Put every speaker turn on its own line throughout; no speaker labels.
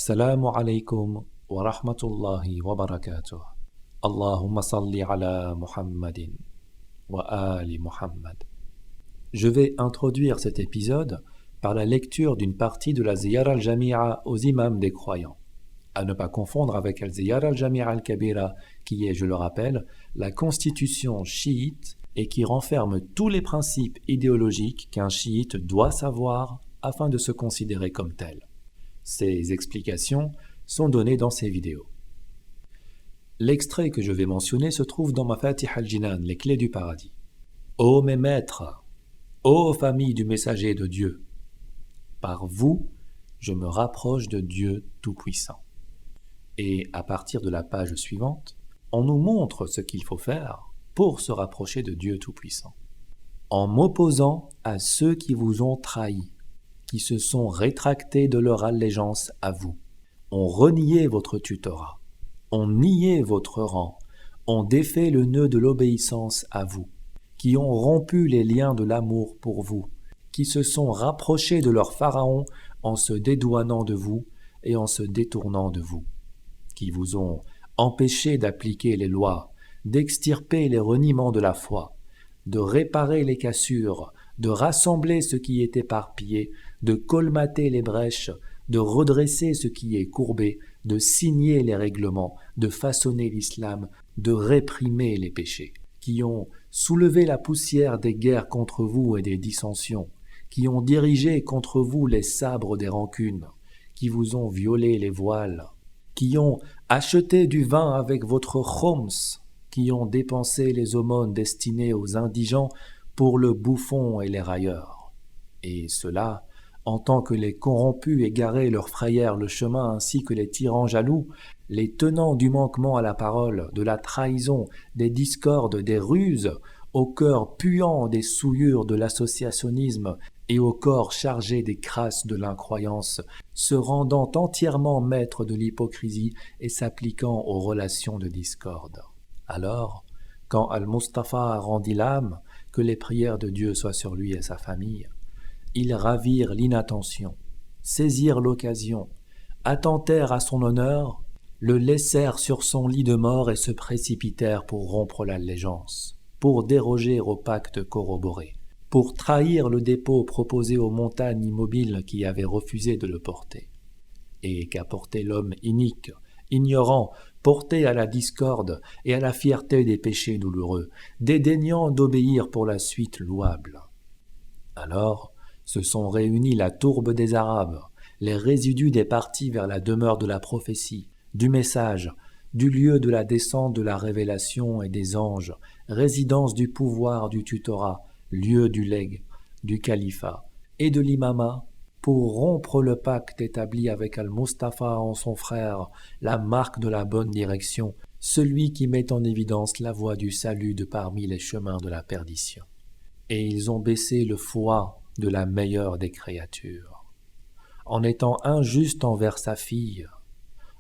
Assalamu alaikum wa rahmatullahi wa barakatuh. Allahumma salli ala Muhammadin wa ali Muhammad. Je vais introduire cet épisode par la lecture d'une partie de la Ziyara al-Jami'a aux imams des croyants, à ne pas confondre avec al-Ziyara al-Jami'a al-Kabira, qui est, je le rappelle, la constitution chiite et qui renferme tous les principes idéologiques qu'un chiite doit savoir afin de se considérer comme tel. Ces explications sont données dans ces vidéos. L'extrait que je vais mentionner se trouve dans Mafatih al-Jinan, les clés du paradis. Ô mes maîtres, ô famille du messager de Dieu, par vous, je me rapproche de Dieu Tout-Puissant. Et à partir de la page suivante, on nous montre ce qu'il faut faire pour se rapprocher de Dieu Tout-Puissant. En m'opposant à ceux qui vous ont trahis, qui se sont rétractés de leur allégeance à vous, ont renié votre tutorat, ont nié votre rang, ont défait le nœud de l'obéissance à vous, qui ont rompu les liens de l'amour pour vous, qui se sont rapprochés de leur pharaon en se dédouanant de vous et en se détournant de vous, qui vous ont empêché d'appliquer les lois, d'extirper les reniements de la foi, de réparer les cassures, de rassembler ce qui est éparpillé, de colmater les brèches, de redresser ce qui est courbé, de signer les règlements, de façonner l'islam, de réprimer les péchés, qui ont soulevé la poussière des guerres contre vous et des dissensions, qui ont dirigé contre vous les sabres des rancunes, qui vous ont violé les voiles, qui ont acheté du vin avec votre khoms, qui ont dépensé les aumônes destinées aux indigents pour le bouffon et les railleurs. Et cela, en tant que les corrompus égarés leur frayèrent le chemin ainsi que les tyrans jaloux, les tenants du manquement à la parole, de la trahison, des discordes, des ruses, au cœur puant des souillures de l'associationnisme et au corps chargé des crasses de l'incroyance, se rendant entièrement maîtres de l'hypocrisie et s'appliquant aux relations de discorde. Alors, quand Al-Mustafa rendit l'âme, que les prières de Dieu soient sur lui et sa famille, ils ravirent l'inattention, saisirent l'occasion, attentèrent à son honneur, le laissèrent sur son lit de mort et se précipitèrent pour rompre l'allégeance, pour déroger au pacte corroboré, pour trahir le dépôt proposé aux montagnes immobiles qui avaient refusé de le porter. Et qu'apportait l'homme inique, ignorant, porté à la discorde et à la fierté des péchés douloureux, dédaignant d'obéir pour la suite louable. Alors se sont réunis la tourbe des Arabes, les résidus des partis vers la demeure de la prophétie, du message, du lieu de la descente de la révélation et des anges, résidence du pouvoir du tutorat, lieu du legs, du califat et de l'imama, pour rompre le pacte établi avec Al-Mustafa en son frère, la marque de la bonne direction, celui qui met en évidence la voie du salut de parmi les chemins de la perdition. Et ils ont baissé le foie de la meilleure des créatures, en étant injustes envers sa fille,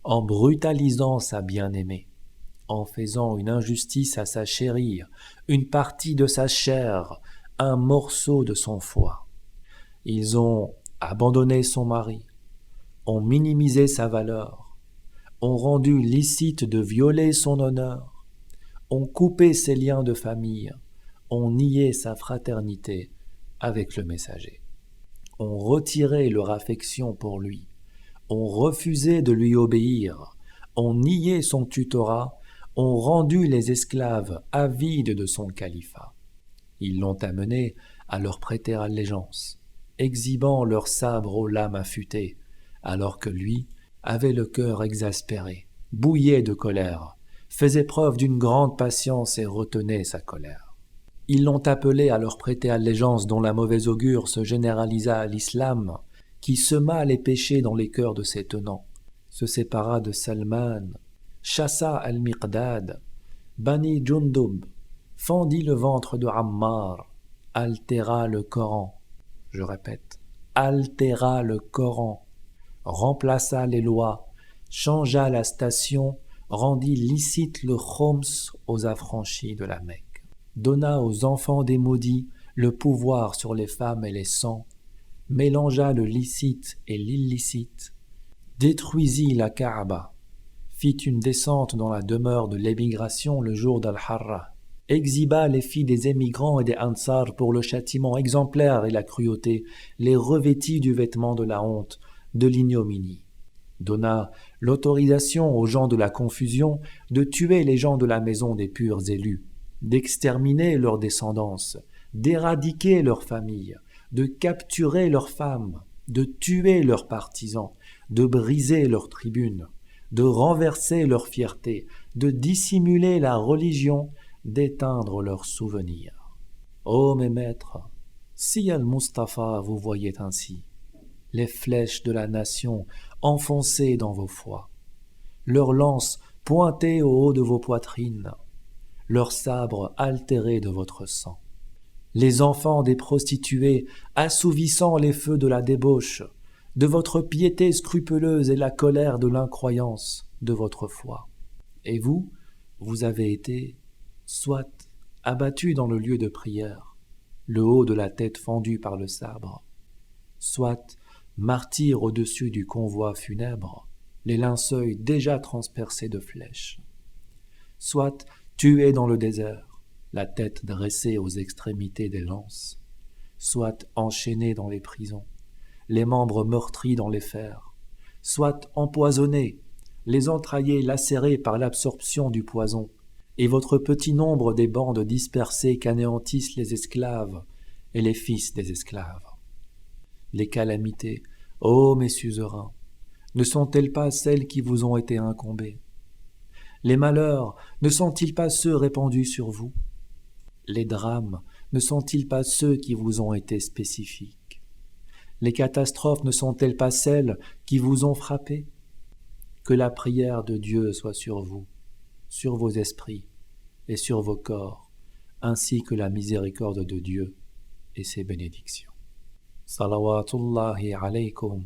en brutalisant sa bien-aimée, en faisant une injustice à sa chérie, une partie de sa chair, un morceau de son foie. Ils ont abandonné son mari, ont minimisé sa valeur, ont rendu licite de violer son honneur, ont coupé ses liens de famille, ont nié sa fraternité avec le messager, ont retiré leur affection pour lui, ont refusé de lui obéir, ont nié son tutorat, ont rendu les esclaves avides de son califat. Ils l'ont amené à leur prêter allégeance, exhibant leurs sabres aux lames affûtées, alors que lui avait le cœur exaspéré, bouillait de colère, faisait preuve d'une grande patience et retenait sa colère. Ils l'ont appelé à leur prêter allégeance dont la mauvaise augure se généralisa à l'islam, qui sema les péchés dans les cœurs de ses tenants, se sépara de Salman, chassa al-Miqdad, bannit Jundub, fendit le ventre de Ammar, altéra le Coran, je répète, altéra le Coran, remplaça les lois, changea la station, rendit licite le khoms aux affranchis de la Mecque, donna aux enfants des maudits le pouvoir sur les femmes et les sangs, mélangea le licite et l'illicite, détruisit la Kaaba, fit une descente dans la demeure de l'émigration le jour d'Al-Harra, exhiba les filles des émigrants et des Ansar pour le châtiment exemplaire et la cruauté, les revêtit du vêtement de la honte, de l'ignominie, donna l'autorisation aux gens de la confusion de tuer les gens de la maison des purs élus, d'exterminer leur descendance, d'éradiquer leurs familles, de capturer leurs femmes, de tuer leurs partisans, de briser leurs tribunes, de renverser leur fierté, de dissimuler la religion, d'éteindre leurs souvenirs. Ô mes maîtres, si Al-Mustafa vous voyait ainsi, les flèches de la nation enfoncées dans vos foies, leurs lances pointées au haut de vos poitrines, leurs sabres altérés de votre sang, les enfants des prostituées assouvissant les feux de la débauche, de votre piété scrupuleuse et la colère de l'incroyance de votre foi. Et vous, vous avez été, soit abattus dans le lieu de prière, le haut de la tête fendu par le sabre, soit martyrs au-dessus du convoi funèbre, les linceuils déjà transpercés de flèches, soit tués dans le désert, la tête dressée aux extrémités des lances, soit enchaînés dans les prisons, les membres meurtris dans les fers, soit empoisonnés, les entraillés lacérés par l'absorption du poison, et votre petit nombre des bandes dispersées qu'anéantissent les esclaves et les fils des esclaves. Les calamités, ô mes suzerains, ne sont-elles pas celles qui vous ont été incombées? Les malheurs ne sont-ils pas ceux répandus sur vous? Les drames ne sont-ils pas ceux qui vous ont été spécifiques? Les catastrophes ne sont-elles pas celles qui vous ont frappé? Que la prière de Dieu soit sur vous, sur vos esprits et sur vos corps, ainsi que la miséricorde de Dieu et ses bénédictions. Salawatullahi alaykum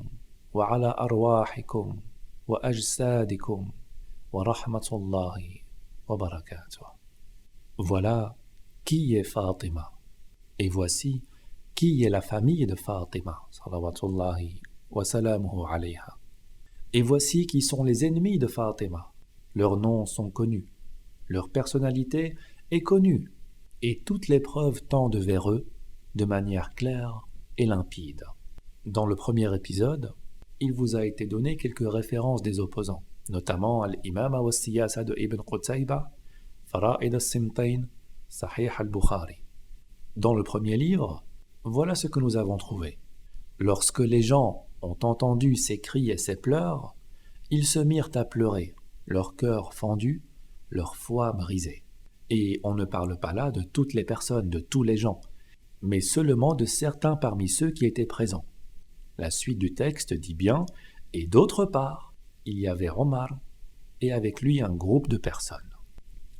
wa ala arwahikum wa ajsadikum wa rahmatullahi wa barakatuh. Voilà qui est Fatima, et voici qui est la famille de Fatima, salawatullahi wa salamuhu alayha. Et voici qui sont les ennemis de Fatima. Leurs noms sont connus, leur personnalité est connue, et toutes les preuves tendent vers eux de manière claire et limpide. Dans le premier épisode, il vous a été donné quelques références des opposants, notamment Al-Imama wa Siyasa de Ibn Qutayba, Fara'id al-Simtain, Sahih al-Bukhari. Dans le premier livre, voilà ce que nous avons trouvé. Lorsque les gens ont entendu ces cris et ces pleurs, ils se mirent à pleurer, leur cœur fendu, leur foi brisée. Et on ne parle pas là de toutes les personnes, de tous les gens, mais seulement de certains parmi ceux qui étaient présents. La suite du texte dit bien « Et d'autre part, il y avait Omar, et avec lui un groupe de personnes. »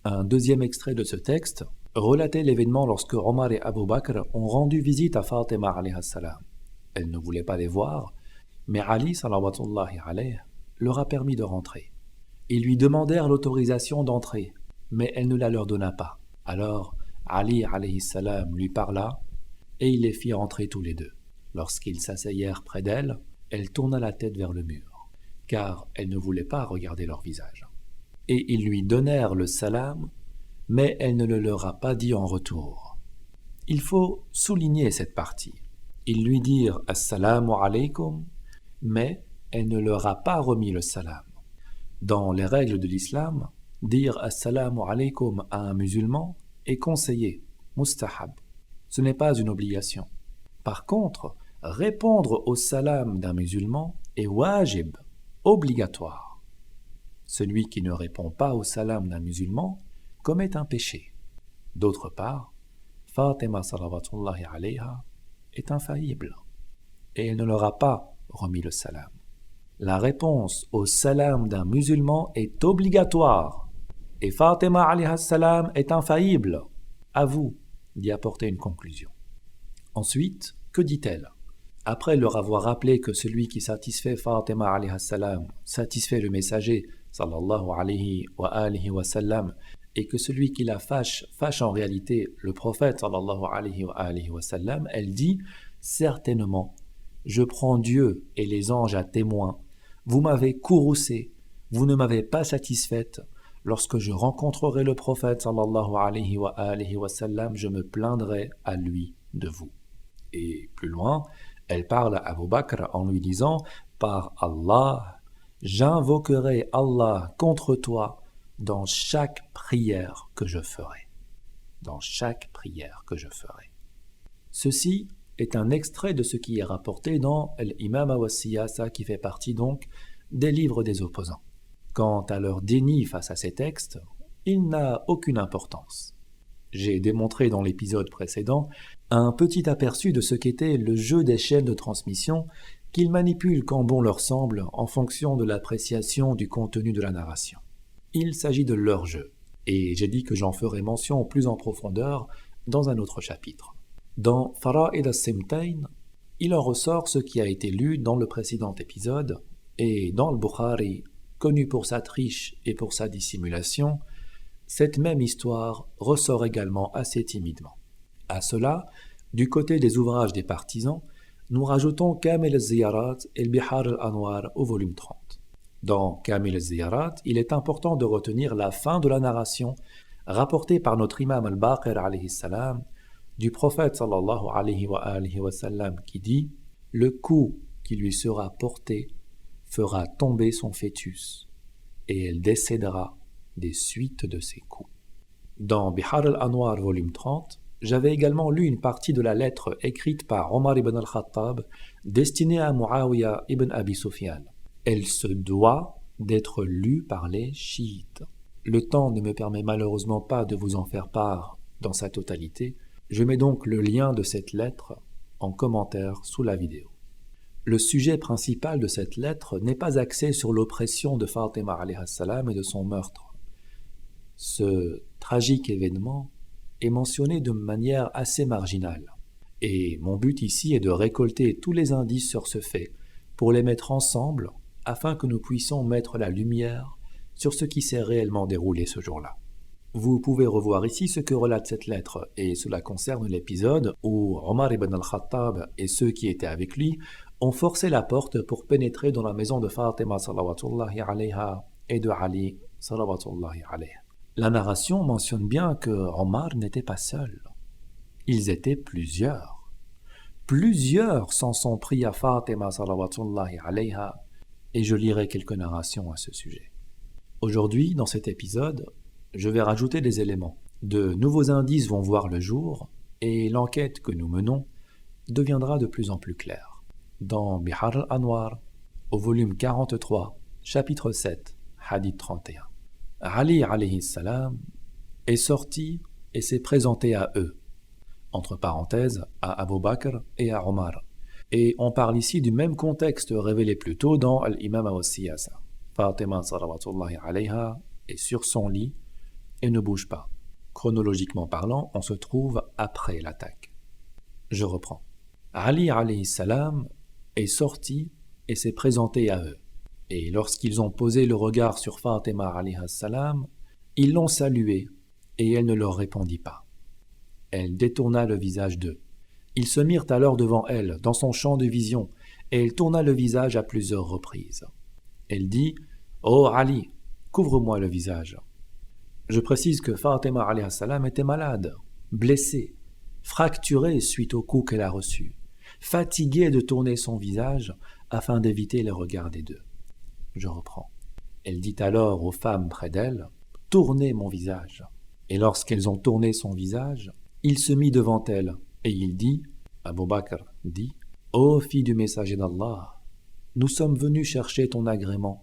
Un deuxième extrait de ce texte relatait l'événement lorsque Omar et Abu Bakr ont rendu visite à Fatima alayha salam. Elle ne voulait pas les voir, mais Ali salawatullahi alayhi leur a permis de rentrer. Ils lui demandèrent l'autorisation d'entrer, mais elle ne la leur donna pas. Alors Ali alayhi salam lui parla et il les fit rentrer tous les deux. Lorsqu'ils s'asseyèrent près d'elle, elle tourna la tête vers le mur, car elle ne voulait pas regarder leur visage. Et ils lui donnèrent le salam, mais elle ne le leur a pas dit en retour. Il faut souligner cette partie. Ils lui dirent « Assalamu alaykum », mais elle ne leur a pas remis le salam. Dans les règles de l'islam, dire « Assalamu alaykum » à un musulman est conseillé, mustahab. Ce n'est pas une obligation. Par contre, répondre au salam d'un musulman est wajib, obligatoire. Celui qui ne répond pas au salam d'un musulman commet un péché. D'autre part, Fatima salawatullahi alayha est infaillible et elle ne leur a pas remis le salam. La réponse au salam d'un musulman est obligatoire et Fatima alayha salam est infaillible. À vous d'y apporter une conclusion. Ensuite, que dit-elle? Après leur avoir rappelé que celui qui satisfait Fatima alayha salam satisfait le messager sallallahu alayhi wa sallam et que celui qui la fâche en réalité le prophète sallallahu alayhi wa sallam, elle dit « Certainement, je prends Dieu et les anges à témoin, vous m'avez courroucé, vous ne m'avez pas satisfaite. Lorsque je rencontrerai le prophète sallallahu alayhi wa sallam, je me plaindrai à lui de vous. Et plus loin, elle parle à Abu Bakr en lui disant « Par Allah, j'invoquerai Allah contre toi dans chaque prière que je ferai. » Dans chaque prière que je ferai. Ceci est un extrait de ce qui est rapporté dans l'Imama wa Siyasa qui fait partie donc des livres des opposants. Quant à leur déni face à ces textes, il n'a aucune importance. J'ai démontré dans l'épisode précédent un petit aperçu de ce qu'était le jeu des chaînes de transmission qu'ils manipulent quand bon leur semble en fonction de l'appréciation du contenu de la narration. Il s'agit de leur jeu, et j'ai dit que j'en ferai mention plus en profondeur dans un autre chapitre. Dans Fara'id as-Simtain, il en ressort ce qui a été lu dans le précédent épisode, et dans le Bukhari, connu pour sa triche et pour sa dissimulation, cette même histoire ressort également assez timidement. À cela, du côté des ouvrages des partisans, nous rajoutons Kamil al-Ziyarat et Bihar al-Anwar au volume 30. Dans Kamil al-Ziyarat, il est important de retenir la fin de la narration rapportée par notre imam al-Baqir alayhi salam du prophète sallallahu alayhi wa sallam qui dit « Le coup qui lui sera porté fera tomber son fœtus et elle décédera des suites de ses coups. » Dans Bihar al-Anwar volume 30, j'avais également lu une partie de la lettre écrite par Omar ibn al-Khattab destinée à Muawiyah ibn Abi Sufyan. Elle se doit d'être lue par les chiites. Le temps ne me permet malheureusement pas de vous en faire part dans sa totalité. Je mets donc le lien de cette lettre en commentaire sous la vidéo. Le sujet principal de cette lettre n'est pas axé sur l'oppression de Fatima alayha salam et de son meurtre. Ce tragique événement est mentionné de manière assez marginale. Et mon but ici est de récolter tous les indices sur ce fait pour les mettre ensemble afin que nous puissions mettre la lumière sur ce qui s'est réellement déroulé ce jour-là. Vous pouvez revoir ici ce que relate cette lettre, et cela concerne l'épisode où Omar ibn al-Khattab et ceux qui étaient avec lui ont forcé la porte pour pénétrer dans la maison de Fatima salawatullahi alayha et de Ali salawatullahi alayhi. La narration mentionne bien que Omar n'était pas seul. Ils étaient plusieurs. Plusieurs s'en sont pris à Fatima salawatullahi alayha, et je lirai quelques narrations à ce sujet. Aujourd'hui, dans cet épisode, je vais rajouter des éléments. De nouveaux indices vont voir le jour, et l'enquête que nous menons deviendra de plus en plus claire. Dans Bihar al-Anwar, au volume 43, chapitre 7, hadith 31. Ali alayhi salam est sorti et s'est présenté à eux, entre parenthèses à Abu Bakr et à Omar. Et on parle ici du même contexte révélé plus tôt dans l'Imam al-Siyasa. Fatima salawatullahi alayha est sur son lit et ne bouge pas. Chronologiquement parlant, on se trouve après l'attaque. Je reprends. Ali alayhi salam est sorti et s'est présenté à eux. Et lorsqu'ils ont posé le regard sur Fatima alayhi salam, ils l'ont saluée et elle ne leur répondit pas. Elle détourna le visage d'eux. Ils se mirent alors devant elle, dans son champ de vision, et elle tourna le visage à plusieurs reprises. Elle dit « Oh Ali, couvre-moi le visage ». Je précise que Fatima alayhi salam était malade, blessée, fracturée suite au coup qu'elle a reçu, fatiguée de tourner son visage afin d'éviter les regards des deux. Je reprends. Elle dit alors aux femmes près d'elle « Tournez mon visage ». Et lorsqu'elles ont tourné son visage, il se mit devant elle, et il dit, Abu Bakr dit, « Ô fille du messager d'Allah, nous sommes venus chercher ton agrément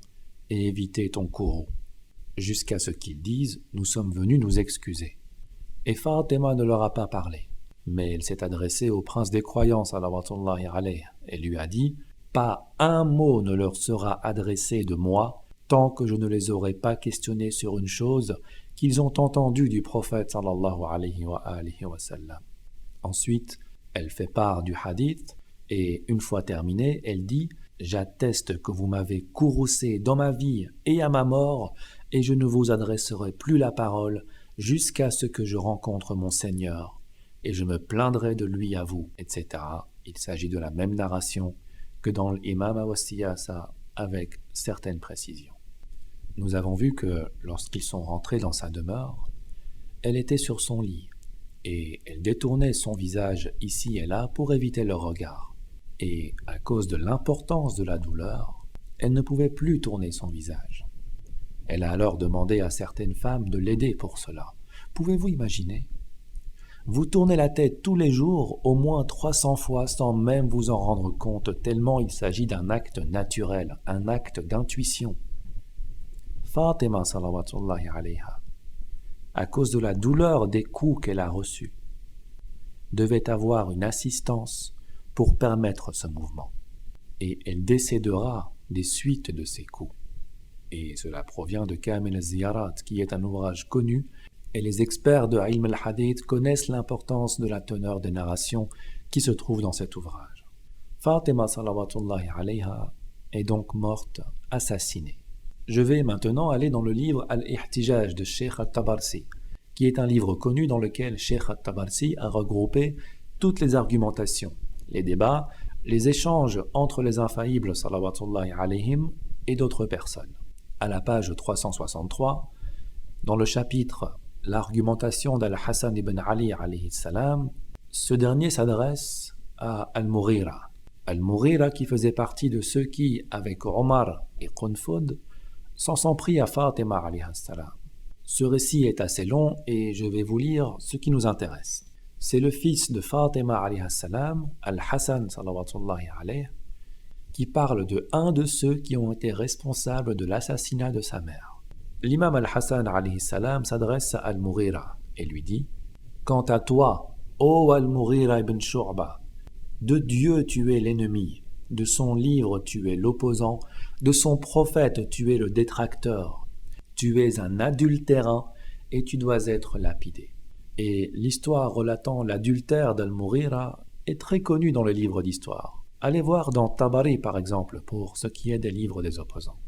et éviter ton courroux. » Jusqu'à ce qu'ils disent, « Nous sommes venus nous excuser. » Et Fatima ne leur a pas parlé, mais elle s'est adressée au prince des croyants, salawatullahi alayhi, et lui a dit, « Pas un mot ne leur sera adressé de moi, tant que je ne les aurai pas questionnés sur une chose qu'ils ont entendue du prophète, sallallahu alayhi wa sallam. » Ensuite, elle fait part du hadith, et une fois terminée, elle dit « J'atteste que vous m'avez courroucé dans ma vie et à ma mort, et je ne vous adresserai plus la parole jusqu'à ce que je rencontre mon Seigneur, et je me plaindrai de lui à vous, etc. » Il s'agit de la même narration que dans l'Imam al-Siyasa avec certaines précisions. Nous avons vu que lorsqu'ils sont rentrés dans sa demeure, elle était sur son lit et elle détournait son visage ici et là pour éviter leur regard. Et à cause de l'importance de la douleur, elle ne pouvait plus tourner son visage. Elle a alors demandé à certaines femmes de l'aider pour cela. Pouvez-vous imaginer ? Vous tournez la tête tous les jours au moins 300 fois sans même vous en rendre compte, tellement il s'agit d'un acte naturel, un acte d'intuition. Fatima salawatullahi alayha, à cause de la douleur des coups qu'elle a reçus, devait avoir une assistance pour permettre ce mouvement. Et elle décédera des suites de ces coups. Et cela provient de Kamil al-Ziyarat, qui est un ouvrage connu, et les experts de Ilm al-Hadith connaissent l'importance de la teneur des narrations qui se trouvent dans cet ouvrage. Fatima salawatullahi alayha est donc morte, assassinée. Je vais maintenant aller dans le livre Al-Ihtijaj de Sheikh al-Tabarsi, qui est un livre connu dans lequel Sheikh al-Tabarsi a regroupé toutes les argumentations, les débats, les échanges entre les infaillibles salawatullahi alayhim et d'autres personnes. À la page 363, dans le chapitre L'argumentation d'Al-Hassan ibn Ali alayhi salam, ce dernier s'adresse à Al-Mughira. Al-Mughira qui faisait partie de ceux qui, avec Omar et Qunfud, s'en sont pris à Fatima alayhi salam. Ce récit est assez long et je vais vous lire ce qui nous intéresse. C'est le fils de Fatima alayhi salam, Al-Hassan salawatullahi alayhi, qui parle de un de ceux qui ont été responsables de l'assassinat de sa mère. L'imam Al-Hassan alayhi salam s'adresse à Al-Mughira et lui dit « Quant à toi, ô Al-Mughira ibn Shu'ba, de Dieu tu es l'ennemi, de son livre tu es l'opposant, de son prophète tu es le détracteur, tu es un adultérin et tu dois être lapidé. » Et l'histoire relatant l'adultère d'Al-Mughira est très connue dans les livres d'histoire. Allez voir dans Tabari par exemple pour ce qui est des livres des opposants.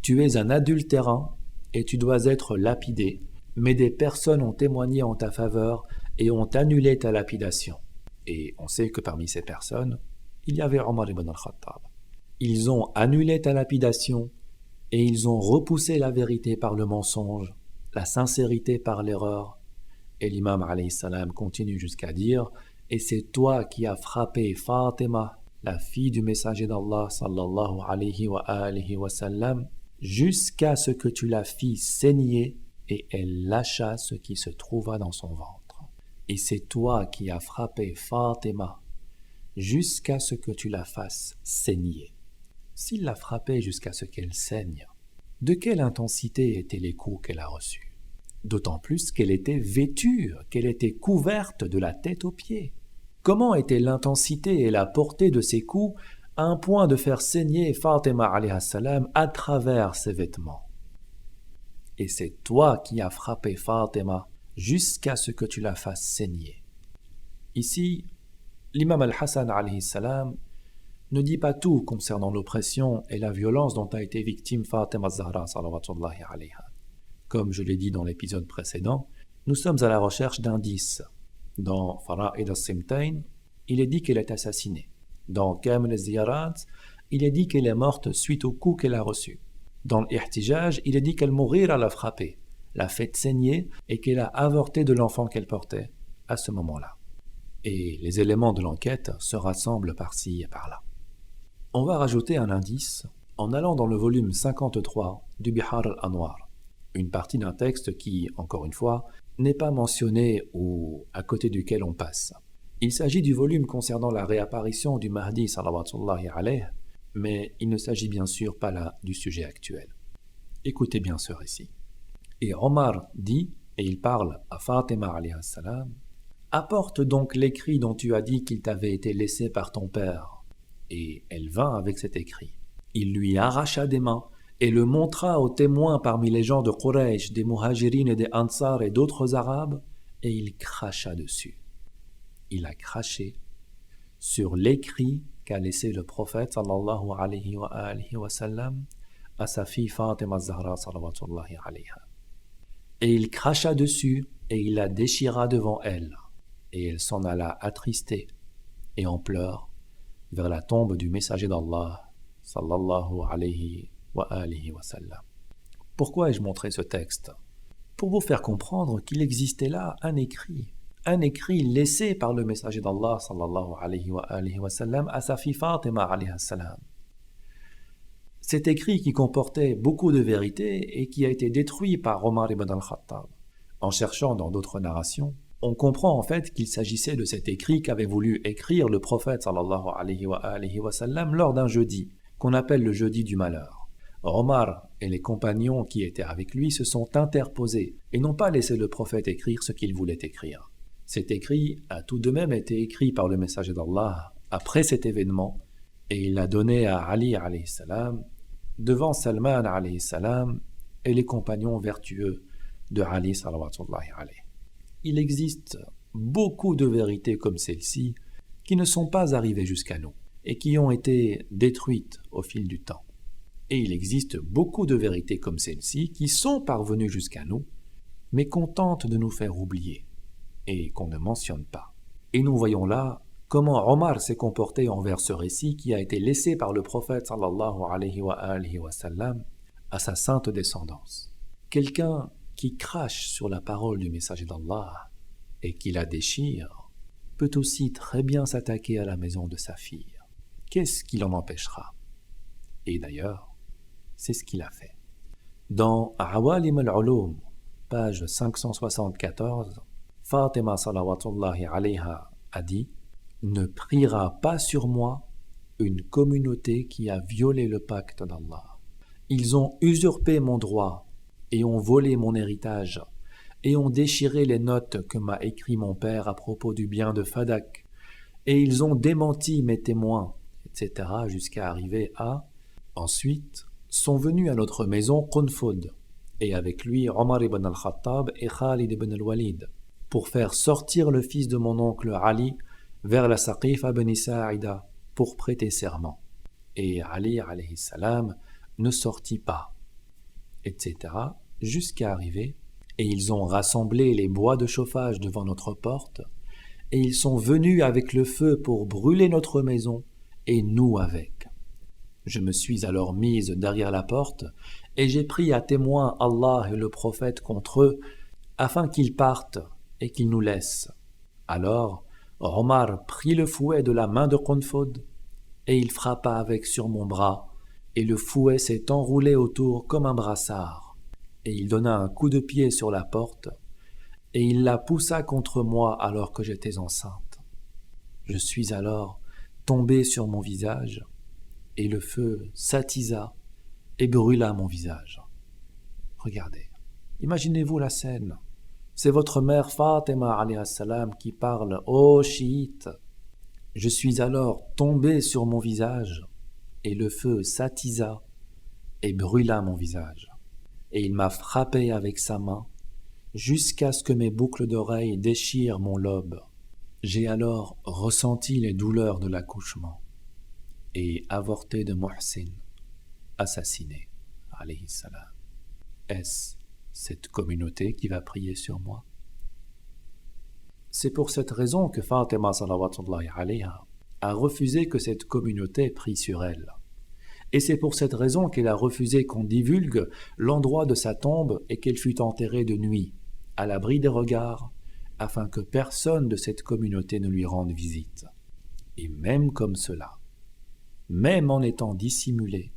Tu es un adultérin et tu dois être lapidé, mais des personnes ont témoigné en ta faveur et ont annulé ta lapidation. Et on sait que parmi ces personnes, il y avait Omar ibn al-Khattab. Ils ont annulé ta lapidation et ils ont repoussé la vérité par le mensonge, la sincérité par l'erreur. Et l'imam alayhi salam continue jusqu'à dire « Et c'est toi qui as frappé Fatima, la fille du messager d'Allah sallallahu alayhi wa sallam, jusqu'à ce que tu la fis saigner et elle lâcha ce qui se trouva dans son ventre. Et c'est toi qui as frappé Fatima jusqu'à ce que tu la fasses saigner. » S'il l'a frappée jusqu'à ce qu'elle saigne, de quelle intensité étaient les coups qu'elle a reçus? D'autant plus qu'elle était vêtue, qu'elle était couverte de la tête aux pieds. Comment était l'intensité et la portée de ces coups à un point de faire saigner Fatima alayhi salam à travers ses vêtements? Et c'est toi qui as frappé Fatima jusqu'à ce que tu la fasses saigner. Ici, l'imam al-Hassan alayhi salam ne dit pas tout concernant l'oppression et la violence dont a été victime Fatima az-Zahra salawatullahi alayha. Comme je l'ai dit dans l'épisode précédent, nous sommes à la recherche d'indices. Dans Fara'id al-Simtain, il est dit qu'elle est assassinée. Dans Kamil al-Ziyarat, il est dit qu'elle est morte suite au coup qu'elle a reçu. Dans l'Ihtijaj, il est dit qu'Al-Mughira l'a frappée, l'a fait saigner et qu'elle a avorté de l'enfant qu'elle portait à ce moment-là. Et les éléments de l'enquête se rassemblent par-ci et par-là. On va rajouter un indice en allant dans le volume 53 du Bihar al-Anwar, une partie d'un texte qui, encore une fois, n'est pas mentionné ou à côté duquel on passe. Il s'agit du volume concernant la réapparition du Mahdi salawatullahi alayhi, mais il ne s'agit bien sûr pas là du sujet actuel. Écoutez bien ce récit. Et Omar dit, et il parle à Fatima alayhi salam, « Apporte donc l'écrit dont tu as dit qu'il t'avait été laissé par ton père. » Et elle vint avec cet écrit. Il lui arracha des mains et le montra aux témoins parmi les gens de Quraysh, des Muhajirin et des Ansar et d'autres Arabes, et il cracha dessus. Il a craché sur l'écrit qu'a laissé le prophète sallallahu alayhi wa sallam à sa fille Fatima az-Zahra salawatullahi alayha. Et il cracha dessus et il la déchira devant elle. Et elle s'en alla attristée et en pleurs vers la tombe du messager d'Allah sallallahu alayhi wa alihi wa sallam. Pourquoi ai-je montré ce texte? Pour vous faire comprendre qu'il existait là un écrit laissé par le messager d'Allah sallallahu alayhi wa alihi wa sallam à sa fille Fatima alayha salam. Cet écrit qui comportait beaucoup de vérités et qui a été détruit par Omar ibn al-Khattab. En cherchant dans d'autres narrations, on comprend en fait qu'il s'agissait de cet écrit qu'avait voulu écrire le prophète sallallahu alayhi wa sallam lors d'un jeudi, qu'on appelle le jeudi du malheur. Omar et les compagnons qui étaient avec lui se sont interposés et n'ont pas laissé le prophète écrire ce qu'il voulait écrire. Cet écrit a tout de même été écrit par le messager d'Allah après cet événement et il l'a donné à Ali alayhi salam devant Salman alayhi salam et les compagnons vertueux de Ali salawatullahi alayhi. Il existe beaucoup de vérités comme celle-ci qui ne sont pas arrivées jusqu'à nous et qui ont été détruites au fil du temps. Et il existe beaucoup de vérités comme celle-ci qui sont parvenues jusqu'à nous, mais qu'on tente de nous faire oublier et qu'on ne mentionne pas. Et nous voyons là comment Omar s'est comporté envers ce récit qui a été laissé par le prophète sallallahu alayhi wa sallam à sa sainte descendance. Quelqu'un qui crache sur la parole du messager d'Allah et qui la déchire peut aussi très bien s'attaquer à la maison de sa fille. Qu'est-ce qui l'en empêchera? Et d'ailleurs, c'est ce qu'il a fait. Dans Awalim al-Ulum, page 574, Fatima salawatullahi alayha a dit « Ne priera pas sur moi une communauté qui a violé le pacte d'Allah. Ils ont usurpé mon droit et ont volé mon héritage et ont déchiré les notes que m'a écrit mon père à propos du bien de Fadak et ils ont démenti mes témoins, etc. jusqu'à arriver à... Ensuite, sont venus à notre maison Qunfud et avec lui Omar ibn al-Khattab et Khalid ibn al-Walid pour faire sortir le fils de mon oncle Ali vers la Saqifa Bani Sa'ida pour prêter serment. Et Ali alayhi salam ne sortit pas, etc. jusqu'à arriver, et ils ont rassemblé les bois de chauffage devant notre porte, et ils sont venus avec le feu pour brûler notre maison, et nous avec. Je me suis alors mise derrière la porte, et j'ai pris à témoin Allah et le prophète contre eux, afin qu'ils partent et qu'ils nous laissent. Alors, Omar prit le fouet de la main de Qunfud, et il frappa avec sur mon bras, et le fouet s'est enroulé autour comme un brassard. Et il donna un coup de pied sur la porte, et il la poussa contre moi alors que j'étais enceinte. Je suis alors tombé sur mon visage, et le feu s'attisa et brûla mon visage. Regardez, imaginez-vous la scène. C'est votre mère Fatima alayha salam qui parle « Ô chiite !» Je suis alors tombé sur mon visage, et le feu s'attisa et brûla mon visage. Et il m'a frappé avec sa main, jusqu'à ce que mes boucles d'oreilles déchirent mon lobe. J'ai alors ressenti les douleurs de l'accouchement, et avorté de Muhsin, assassiné, alayhi salam. Est-ce cette communauté qui va prier sur moi? C'est pour cette raison que Fatima salawatullahi alayha a refusé que cette communauté prie sur elle. Et c'est pour cette raison qu'elle a refusé qu'on divulgue l'endroit de sa tombe et qu'elle fût enterrée de nuit, à l'abri des regards, afin que personne de cette communauté ne lui rende visite. Et même comme cela, même en étant dissimulée,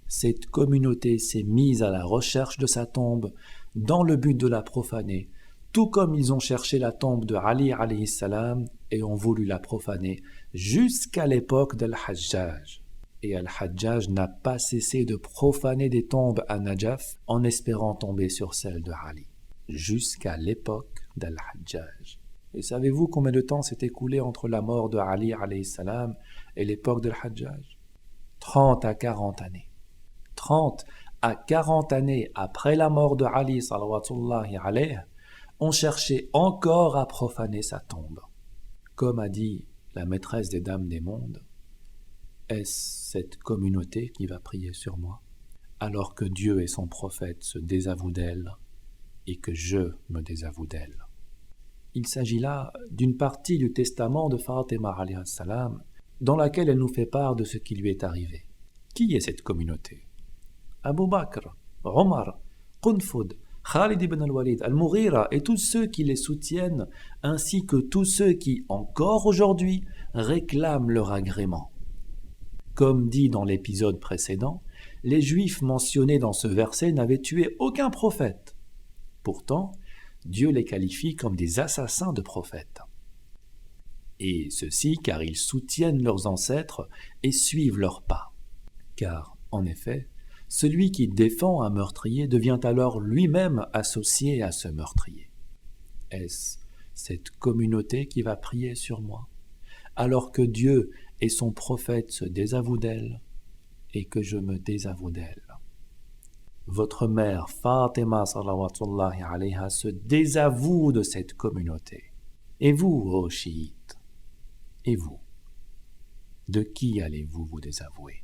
cette communauté s'est mise à la recherche de sa tombe dans le but de la profaner, tout comme ils ont cherché la tombe de Ali alayhi salam et ont voulu la profaner jusqu'à l'époque d'Al-Hajjaj. Et Al-Hajjaj n'a pas cessé de profaner des tombes à Najaf en espérant tomber sur celle de Ali, jusqu'à l'époque d'Al-Hajjaj. Et savez-vous combien de temps s'est écoulé entre la mort de Ali alayhi salam et l'époque d'Al-Hajjaj? 30 à 40 années. 30 à 40 années après la mort de Ali salawatullahi alayhi, on cherchait encore à profaner sa tombe. Comme a dit la maîtresse des dames des mondes, est-ce cette communauté qui va prier sur moi, alors que Dieu et son prophète se désavouent d'elle et que je me désavoue d'elle? Il s'agit là d'une partie du testament de Fatima alayhi salam dans laquelle elle nous fait part de ce qui lui est arrivé. Qui est cette communauté? Abu Bakr, Omar, Qunfud, Khalid ibn al-Walid, Al-Mughira et tous ceux qui les soutiennent, ainsi que tous ceux qui, encore aujourd'hui, réclament leur agrément. Comme dit dans l'épisode précédent, les Juifs mentionnés dans ce verset n'avaient tué aucun prophète. Pourtant, Dieu les qualifie comme des assassins de prophètes. Et ceci car ils soutiennent leurs ancêtres et suivent leurs pas. Car, en effet, celui qui défend un meurtrier devient alors lui-même associé à ce meurtrier. Est-ce cette communauté qui va prier sur moi, alors que Dieu et son prophète se désavouent d'elle et que je me désavoue d'elle? Votre mère Fatima salawatullahi alayha se désavoue de cette communauté. Et vous, ô chiites, et vous, de qui allez-vous vous désavouer?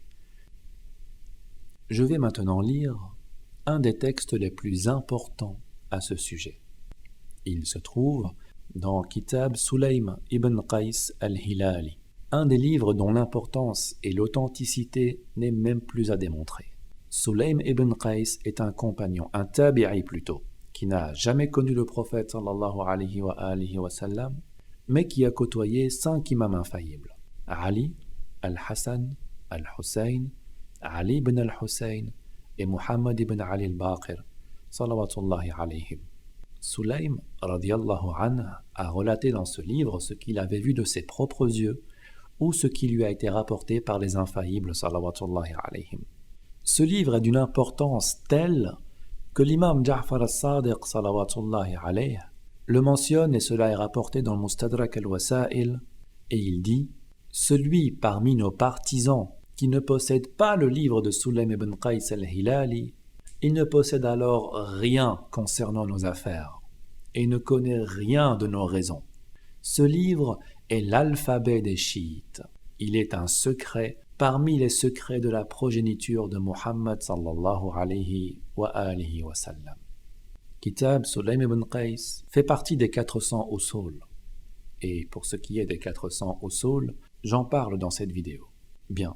Je vais maintenant lire un des textes les plus importants à ce sujet. Il se trouve dans Kitab Sulaym ibn Qais al-Hilali, un des livres dont l'importance et l'authenticité n'est même plus à démontrer. Sulaym ibn Qais est un compagnon, un tabi'i plutôt, qui n'a jamais connu le prophète sallallahu alayhi wa sallam, mais qui a côtoyé 5 imams infaillibles: Ali, Al-Hassan, Al-Hussein, Ali ibn al-Hussein et Muhammad ibn Ali al-Baqir, salawatullahi alayhim. Sulaym, radiyallahu anhu, a relaté dans ce livre ce qu'il avait vu de ses propres yeux ou ce qui lui a été rapporté par les infaillibles, salawatullahi alayhim. Ce livre est d'une importance telle que l'imam Ja'far al-Sadiq, salawatullahi alayhi, le mentionne et cela est rapporté dans le Mustadrak al-Wasa'il, et il dit: celui parmi nos partisans qui ne possède pas le livre de Sulaym ibn Qais al-Hilali, il ne possède alors rien concernant nos affaires et ne connaît rien de nos raisons. Ce livre est l'alphabet des chiites. Il est un secret parmi les secrets de la progéniture de Muhammad sallallahu alayhi wa sallam. Kitab Sulaym ibn Qais fait partie des 400 usul. Et pour ce qui est des 400 usul, j'en parle dans cette vidéo. Bien.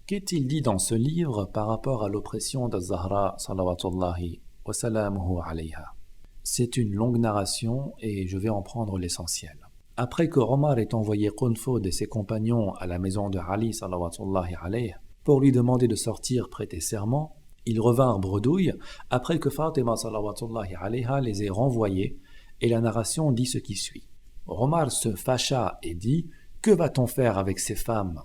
Qu'est-il dit dans ce livre par rapport à l'oppression d'Az-Zahra salawatullahi wa salamuhu alayha? C'est une longue narration et je vais en prendre l'essentiel. Après que Omar ait envoyé Qunfud et ses compagnons à la maison de Ali salawatullahi alayhi pour lui demander de sortir prêter serment, ils revinrent bredouille après que Fatima salawatullahi alayha les ait renvoyés, et la narration dit ce qui suit. Omar se fâcha et dit: que va-t-on faire avec ces femmes?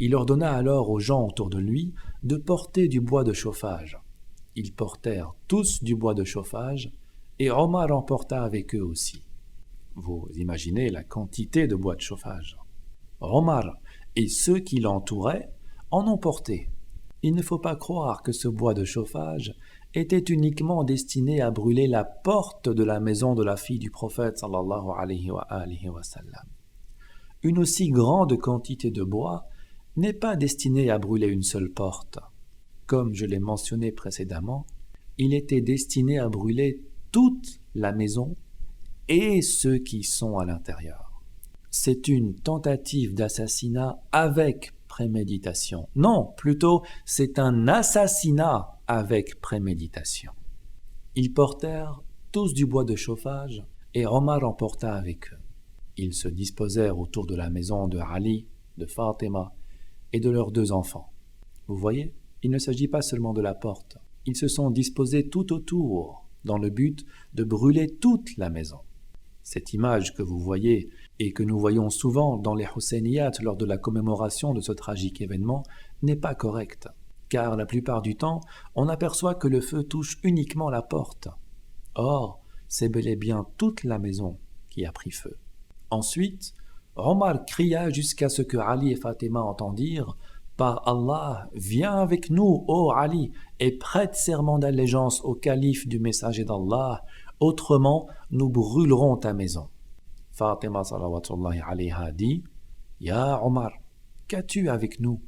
Il ordonna alors aux gens autour de lui de porter du bois de chauffage. Ils portèrent tous du bois de chauffage, et Omar en porta avec eux aussi. Vous imaginez la quantité de bois de chauffage. Omar et ceux qui l'entouraient en ont porté. Il ne faut pas croire que ce bois de chauffage était uniquement destiné à brûler la porte de la maison de la fille du prophète sallallahu alayhi wa sallam. Une aussi grande quantité de bois n'est pas destiné à brûler une seule porte. Comme je l'ai mentionné précédemment, il était destiné à brûler toute la maison et ceux qui sont à l'intérieur. C'est une tentative d'assassinat avec préméditation. Non, plutôt, c'est un assassinat avec préméditation. Ils portèrent tous du bois de chauffage et Omar en porta avec eux. Ils se disposèrent autour de la maison de Ali, de Fatima et de leurs 2 enfants. Vous voyez, il ne s'agit pas seulement de la porte. Ils se sont disposés tout autour, dans le but de brûler toute la maison. Cette image que vous voyez et que nous voyons souvent dans les Husseyniyat lors de la commémoration de ce tragique événement n'est pas correcte, car la plupart du temps, on aperçoit que le feu touche uniquement la porte. Or, c'est bel et bien toute la maison qui a pris feu. Ensuite, Omar cria jusqu'à ce que Ali et Fatima entendirent: « Par Allah, viens avec nous, ô Ali, et prête serment d'allégeance au calife du messager d'Allah, autrement nous brûlerons ta maison. » Fatima salawatullahi alayha dit: « Ya Omar, qu'as-tu avec nous ?»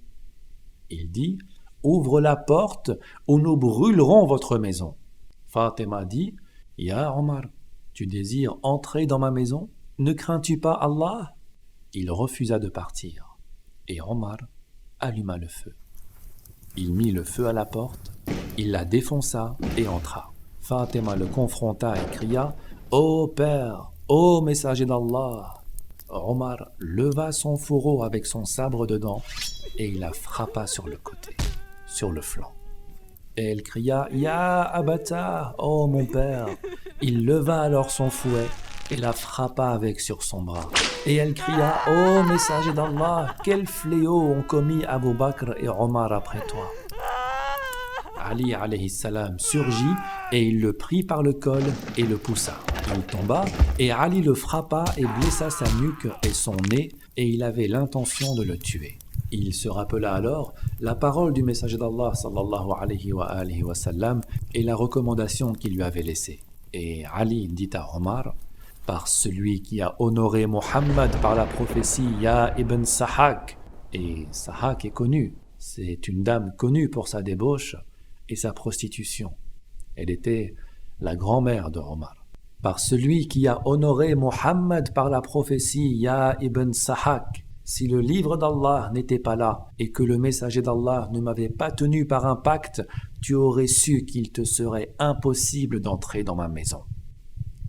Il dit: « Ouvre la porte ou nous brûlerons votre maison. » Fatima dit: « Ya Omar, tu désires entrer dans ma maison? Ne crains-tu pas Allah ?» Il refusa de partir, et Omar alluma le feu. Il mit le feu à la porte, il la défonça et entra. Fatima le confronta et cria « Ô père, ô messager d'Allah !» Omar leva son fourreau avec son sabre dedans et il la frappa sur le côté, sur le flanc. Et elle cria « Ya Abata, ô mon père !» Il leva alors son fouet et la frappa avec sur son bras. Et elle cria « Ô messager d'Allah, quel fléau ont commis Abu Bakr et Omar après toi !» Ali alayhi salam surgit et il le prit par le col et le poussa. Il tomba et Ali le frappa et blessa sa nuque et son nez et il avait l'intention de le tuer. Il se rappela alors la parole du messager d'Allah sallallahu alayhi wa sallam et la recommandation qu'il lui avait laissée. Et Ali dit à Omar, par celui qui a honoré Mohammed par la prophétie Ya ibn Sahak. Et Sahak est connu, c'est une dame connue pour sa débauche et sa prostitution. Elle était la grand-mère de Omar. Par celui qui a honoré Mohammed par la prophétie Ya ibn Sahak. Si le livre d'Allah n'était pas là et que le messager d'Allah ne m'avait pas tenu par un pacte, tu aurais su qu'il te serait impossible d'entrer dans ma maison.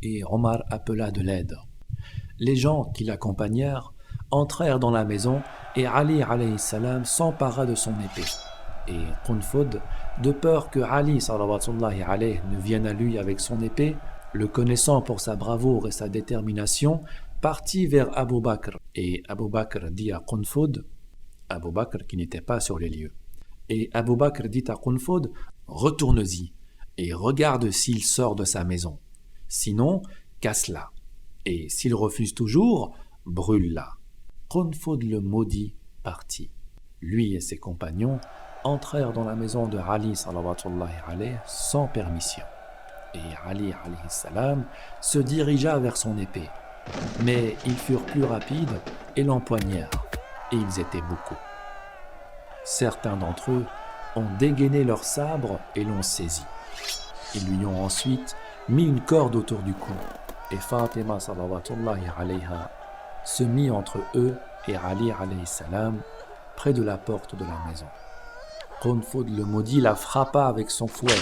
Et Omar appela de l'aide. Les gens qui l'accompagnèrent entrèrent dans la maison et Ali alayhi salam s'empara de son épée. Et Qunfud, de peur que Ali sallallahu alayhi ne vienne à lui avec son épée, le connaissant pour sa bravoure et sa détermination, partit vers Abu Bakr. Et Abu Bakr dit à Qunfud, Abu Bakr qui n'était pas sur les lieux, et Abu Bakr dit à Qunfud, retourne-y et regarde s'il sort de sa maison. Sinon, casse-la. Et s'il refuse toujours, brûle-la. Qunfud le maudit partit. Lui et ses compagnons entrèrent dans la maison de Ali sallallahu alayhi sans permission. Et Ali alayhi salam se dirigea vers son épée. Mais ils furent plus rapides et l'empoignèrent. Et ils étaient beaucoup. Certains d'entre eux ont dégainé leur sabre et l'ont saisi. Ils lui ont ensuite mis une corde autour du cou. Et Fatima sallallahu alayha se mit entre eux et Ali alayhi salam près de la porte de la maison. Qunfud le maudit la frappa avec son fouet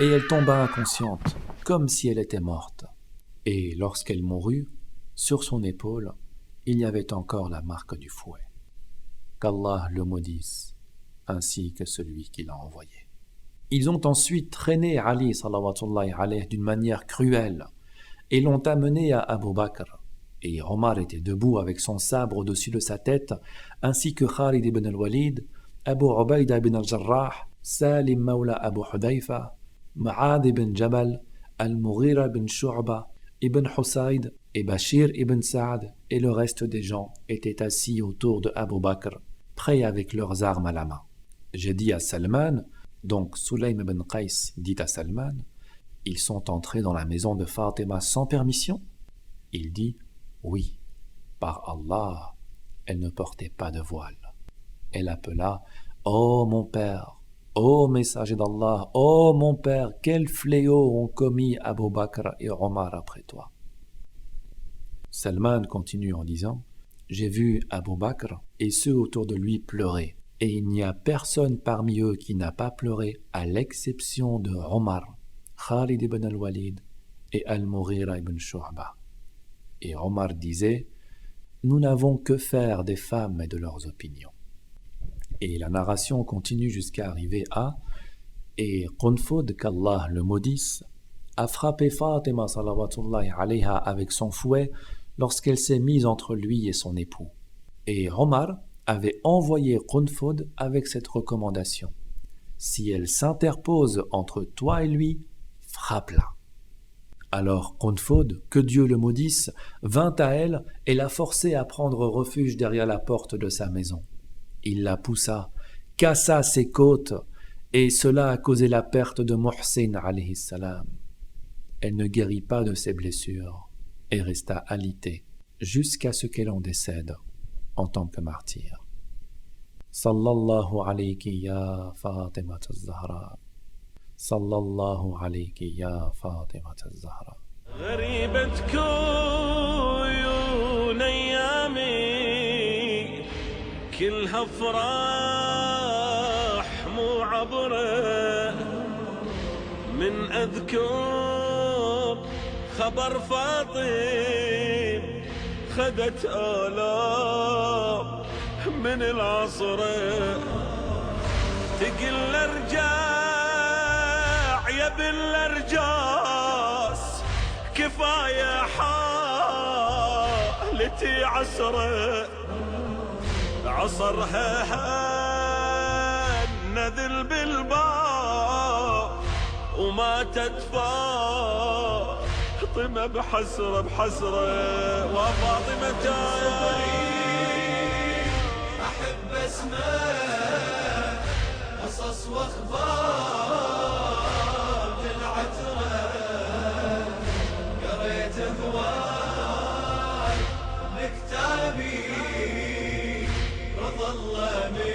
et elle tomba inconsciente, comme si elle était morte. Et lorsqu'elle mourut, sur son épaule, il y avait encore la marque du fouet. Qu'Allah le maudisse, ainsi que celui qui l'a envoyé. Ils ont ensuite traîné Ali sallallahu alayhi d'une manière cruelle et l'ont amené à Abu Bakr. Et Omar était debout avec son sabre au-dessus de sa tête, ainsi que Khalid ibn al-Walid, Abu Ubaida ibn al-Jarrah, Salim Mawla Abu Hudayfa, Ma'ad ibn Jabal, Al-Mughira ibn Shu'ba, Ibn Husayd et Bashir ibn Sa'ad et le reste des gens étaient assis autour de Abu Bakr, prêts avec leurs armes à la main. J'ai dit à Salman, donc Sulaym ibn Qais dit à Salman, ils sont entrés dans la maison de Fatima sans permission? Il dit, oui, par Allah, elle ne portait pas de voile. Elle appela, ô mon père, ô messager d'Allah, ô mon père, quel fléau ont commis Abu Bakr et Omar après toi. Salman continue en disant, j'ai vu Abu Bakr et ceux autour de lui pleurer, et il n'y a personne parmi eux qui n'a pas pleuré à l'exception de Omar, Khalid ibn al-Walid et Al-Mughira ibn Shu'ba. Et Omar disait, nous n'avons que faire des femmes et de leurs opinions. Et la narration continue jusqu'à arriver à et Qunfud, qu'Allah le maudisse, a frappé Fatima sallallahu alayha avec son fouet lorsqu'elle s'est mise entre lui et son époux. Et Omar avait envoyé Qunfud avec cette recommandation. Si elle s'interpose entre toi et lui, frappe-la. Alors Qunfud, que Dieu le maudisse, vint à elle et la forçait à prendre refuge derrière la porte de sa maison. Il la poussa, cassa ses côtes, et cela a causé la perte de Muhsin alayhi salam. Elle ne guérit pas de ses blessures et resta alitée jusqu'à ce qu'elle en décède en tant que martyr. Sallallahu alayki ya Fatima az-Zahra. Sallallahu alayki ya Fatima az-Zahra. غريبة كون أيامي كلها فرح مو
عبره من أذكر خبر فاطم خدت آلام من العصر تقل ارجع يا بالارجاس كفاية حالتي عسره عصرها هنذل بالباب وماتت فاطمة بحسرة بحسرة وفاطمة
أحب اسمع قصص واخبار العترة قريت هواي بكتابي رضا الله من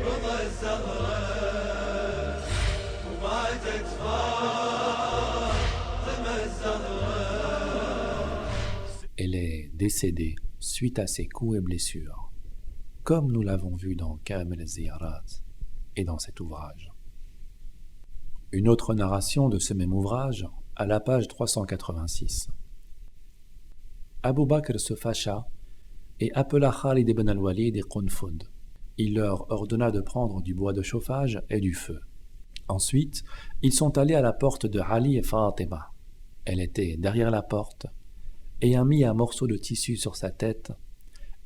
رضا الزهرة وماتت فاطمة الزهرة.
Elle est décédée suite à ses coups et blessures, comme nous l'avons vu dans Kamel al-Ziyarat et dans cet ouvrage. Une autre narration de ce même ouvrage, à la page 386. Abu Bakr se fâcha et appela Khalid ibn al-Walid et Qunfud. Il leur ordonna de prendre du bois de chauffage et du feu. Ensuite, ils sont allés à la porte de Ali et Fatima. Elle était derrière la porte, ayant mis un morceau de tissu sur sa tête,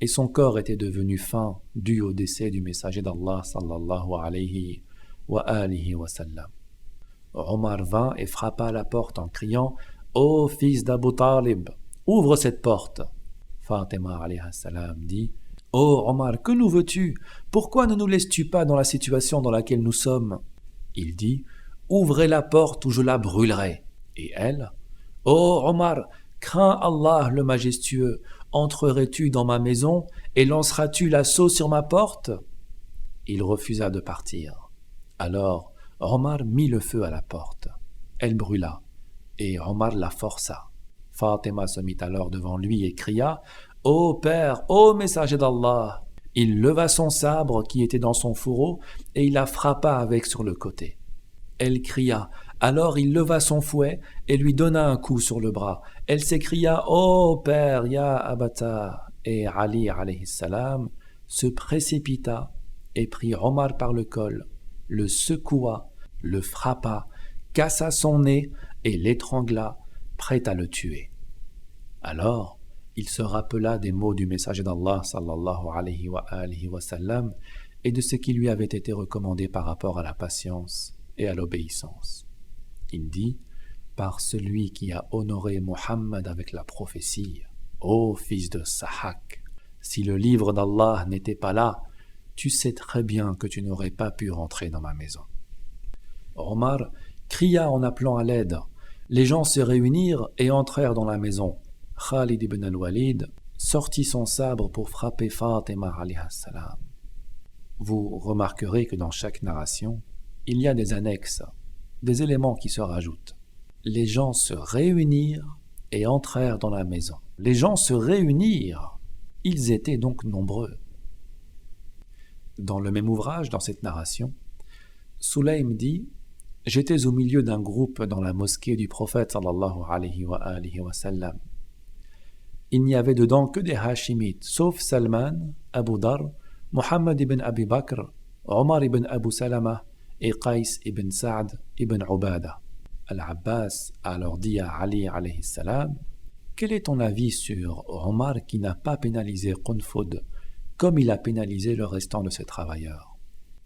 et son corps était devenu fin dû au décès du messager d'Allah sallallahu alayhi wa alihi wa sallam. Omar vint et frappa à la porte en criant « Ô fils d'Abu Talib, ouvre cette porte !» Fatima alayhi salam dit « Ô Omar, que nous veux-tu? Pourquoi ne nous laisses-tu pas dans la situation dans laquelle nous sommes ?» Il dit « Ouvrez la porte ou je la brûlerai. » Et elle « Ô Omar, crains Allah le majestueux, entrerais-tu dans ma maison et lanceras-tu l'assaut sur ma porte ?» Il refusa de partir. Alors Omar mit le feu à la porte. Elle brûla, et Omar la força. Fatima se mit alors devant lui et cria « Ô père, ô messager d'Allah !» Il leva son sabre qui était dans son fourreau et il la frappa avec sur le côté. Elle cria. Alors il leva son fouet et lui donna un coup sur le bras. Elle s'écria « Ô père, ya Abata !» Et Ali alayhi salam se précipita et prit Omar par le col, le secoua, le frappa, cassa son nez et l'étrangla, prêt à le tuer. Alors, il se rappela des mots du messager d'Allah sallallahu alayhi wa alihi wa sallam et de ce qui lui avait été recommandé par rapport à la patience et à l'obéissance. Il dit « Par celui qui a honoré Muhammad avec la prophétie, ô fils de Sahak, si le livre d'Allah n'était pas là, tu sais très bien que tu n'aurais pas pu rentrer dans ma maison. » Omar cria en appelant à l'aide. Les gens se réunirent et entrèrent dans la maison. Khalid ibn al-Walid sortit son sabre pour frapper Fatima alayha salam. Vous remarquerez que dans chaque narration, il y a des annexes, des éléments qui se rajoutent. Les gens se réunirent et entrèrent dans la maison. Les gens se réunirent. Ils étaient donc nombreux. Dans le même ouvrage, dans cette narration, Sulaym dit « J'étais au milieu d'un groupe dans la mosquée du prophète sallallahu alayhi wa alihi wa sallam. Il n'y avait dedans que des Hashimites, sauf Salman, Abu Dar, Muhammad ibn Abi Bakr, Omar ibn Abu Salama et Qais ibn Sa'd ibn Ubada. Al-Abbas a alors dit à Ali alayhi salam « Quel est ton avis sur Omar qui n'a pas pénalisé Qunfud comme il a pénalisé le restant de ses travailleurs ?»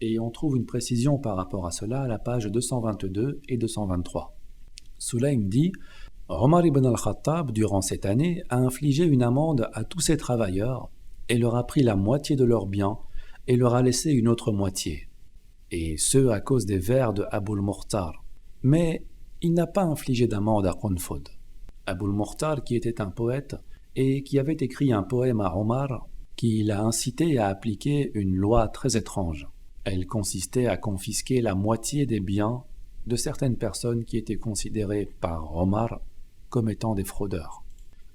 Et on trouve une précision par rapport à cela à la page 222 et 223. Sulaym dit « Omar ibn al-Khattab, durant cette année, a infligé une amende à tous ses travailleurs et leur a pris la moitié de leurs biens et leur a laissé une autre moitié. Et ce à cause des vers de Abul Mukhtar. Mais il n'a pas infligé d'amende à Qunfud. Abul Mukhtar, qui était un poète et qui avait écrit un poème à Omar, qui l'a incité à appliquer une loi très étrange. Elle consistait à confisquer la moitié des biens de certaines personnes qui étaient considérées par Omar comme étant des fraudeurs.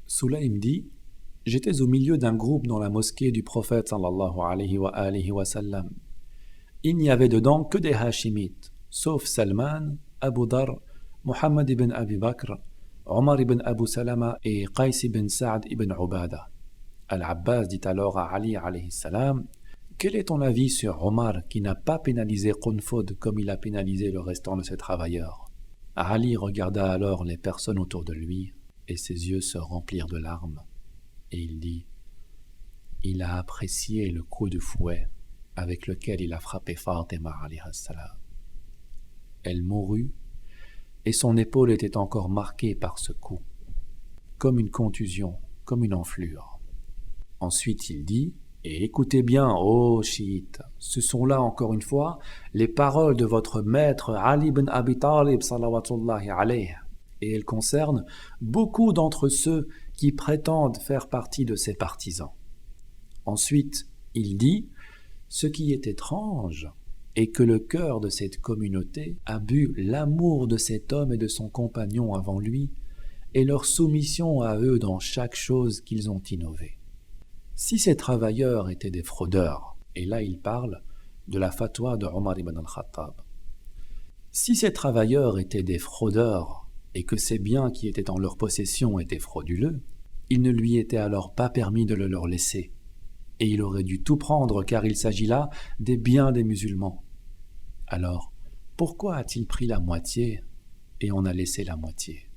Sulaym dit « J'étais au milieu d'un groupe dans la mosquée du prophète sallallahu alayhi wa sallam. il n'y avait dedans que des Hachimites, sauf Salman, Abu Dar, Muhammad ibn Abi Bakr, Omar ibn Abu Salama et Qais ibn Sa'd ibn Ubada. Al-Abbas dit alors à Ali alayhi salam, « Quel est ton avis sur Omar qui n'a pas pénalisé Qunfud comme il a pénalisé le restant de ses travailleurs ?» Ali regarda alors les personnes autour de lui et ses yeux se remplirent de larmes. Et il dit, « Il a apprécié le coup de fouet avec lequel il a frappé Fatima alayhi salam. » Elle mourut et son épaule était encore marquée par ce coup, comme une contusion, comme une enflure. Ensuite il dit, et écoutez bien, ô chiites, ce sont là encore une fois les paroles de votre maître Ali ibn Abi Talib salawatullahi alayhi, et elles concernent beaucoup d'entre ceux qui prétendent faire partie de ses partisans. Ensuite, il dit, ce qui est étrange est que le cœur de cette communauté a bu l'amour de cet homme et de son compagnon avant lui, et leur soumission à eux dans chaque chose qu'ils ont innovée. Si ces travailleurs étaient des fraudeurs, et là il parle de la fatwa de Omar ibn al-Khattab, si ces travailleurs étaient des fraudeurs et que ces biens qui étaient en leur possession étaient frauduleux, il ne lui était alors pas permis de le leur laisser, et il aurait dû tout prendre car il s'agit là des biens des musulmans. Alors, pourquoi a-t-il pris la moitié et en a laissé la moitié?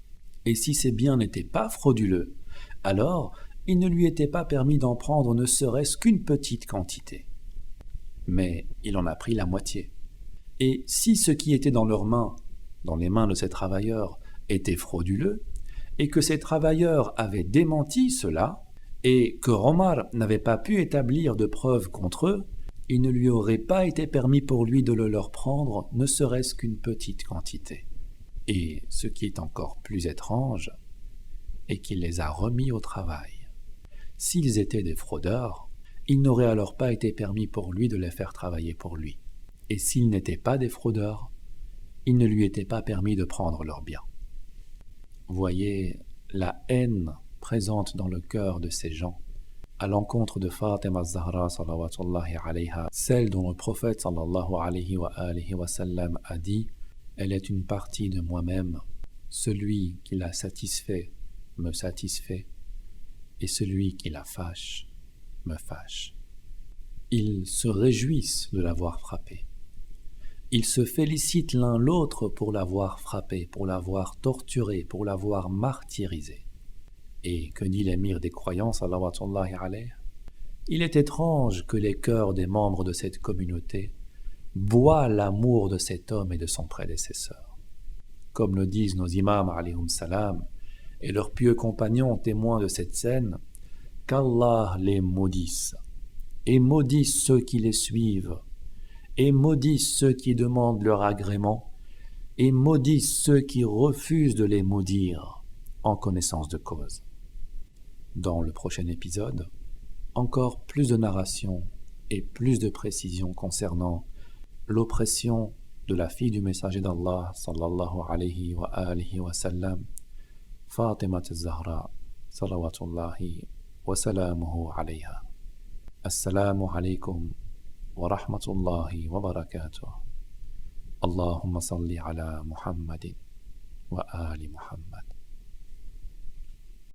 Et si ces biens n'étaient pas frauduleux, alors il ne lui était pas permis d'en prendre ne serait-ce qu'une petite quantité. Mais il en a pris la moitié. Et si ce qui était dans leurs mains, dans les mains de ces travailleurs, était frauduleux, et que ces travailleurs avaient démenti cela, et que Omar n'avait pas pu établir de preuves contre eux, il ne lui aurait pas été permis pour lui de le leur prendre ne serait-ce qu'une petite quantité. Et ce qui est encore plus étrange est qu'il les a remis au travail. S'ils étaient des fraudeurs, il n'aurait alors pas été permis pour lui de les faire travailler pour lui. Et s'ils n'étaient pas des fraudeurs, il ne lui était pas permis de prendre leurs biens. Voyez la haine présente dans le cœur de ces gens à l'encontre de Fatima Zahra salawatullahi alayha, celle dont le prophète sallallahu alayhi wa sallam a dit « Elle est une partie de moi-même, celui qui la satisfait me satisfait, et celui qui la fâche me fâche. » Ils se réjouissent de l'avoir frappée. Ils se félicitent l'un l'autre pour l'avoir frappée, pour l'avoir torturée, pour l'avoir martyrisée. Et que dit l'émir des croyants, salawatullahi alayhi? Il est étrange que les cœurs des membres de cette communauté boivent l'amour de cet homme et de son prédécesseur. Comme le disent nos imams alayhum salam, et leurs pieux compagnons témoins de cette scène, qu'Allah les maudisse, et maudisse ceux qui les suivent, et maudisse ceux qui demandent leur agrément, et maudisse ceux qui refusent de les maudire en connaissance de cause. Dans le prochain épisode, encore plus de narration et plus de précision concernant l'oppression de la fille du messager d'Allah sallallahu alayhi wa sallam, Fatima az-Zahra salawatullahi wa salamuhu alayha. Assalamu alaykum wa rahmatullahi wa barakatuh. Allahumma salli ala Muhammadin wa ali Muhammad.